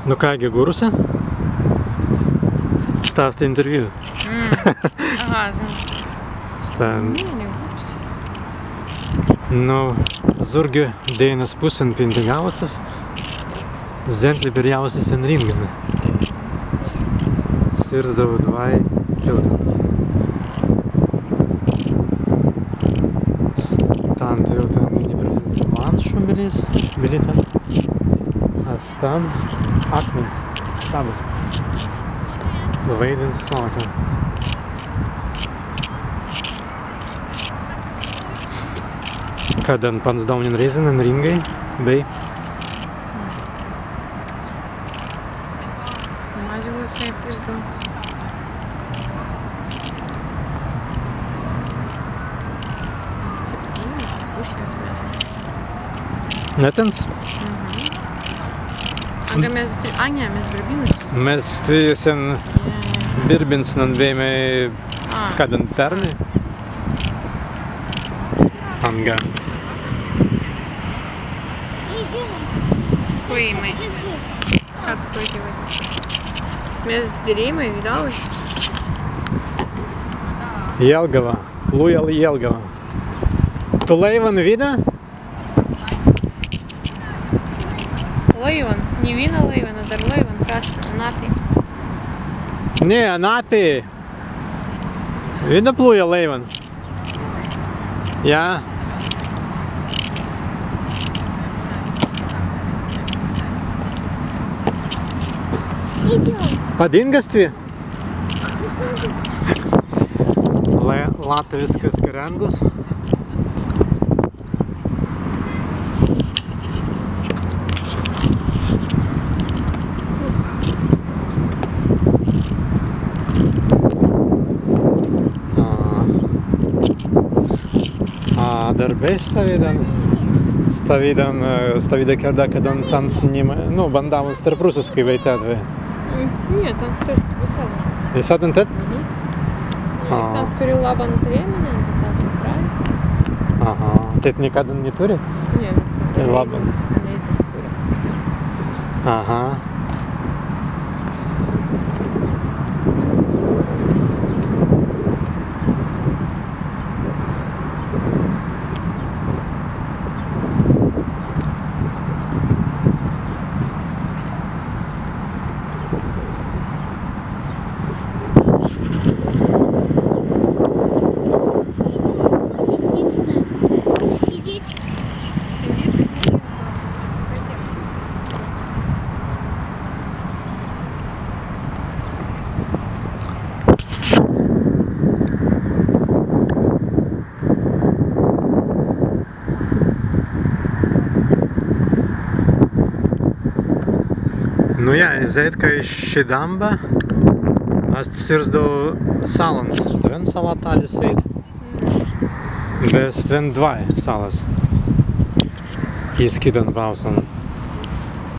Ну каги гуруса? Stāsti interviju. Aha, zinu. Stāsti. Nē, negūsi. Nu, zurgi dēnas pusen pintigausias, zentli pirjausias en ringana. Sirsdavo dvai tiltans. Stan tiltan viņi pradins vanšu bilitan. A stan akmens, stabas. Vaidins sāka. Kad pans Daunin Reizenen ringai bei Maži vaikai pirsdavo. Septynis, pusės mėnesį. netens. Aga mes, ne, mes birbinus. Mes tvīsen birbins nan vējmei kadan pernai. Anga. Paimai. Ką tu puikiai vaikai? Mes dėrėjimai vydavus. Jelgava. Plujal Jelgava. Tu laivan vida? Laivan. Не вина лайван, а дар лайван. Красный. Анапи. Ne, Anapī. Vida pluja laivan. Jā. Padingastvie? Latviskas karangus. Darbe stavīda kādā, kad on tans ņima, nu, bandām starp rusiskai vai tād vai? Не, там стоит высада. Visādi tad? Там скорее лабан времени, там центральный. Aha. Tad nekad ne turi? Не, Te labans. Aha. Nu jā, es zinu, ka iz šī damba es sirsdu salans. Stven salā tāļas īt. Bez stven dvai salas. Izskitan pausan.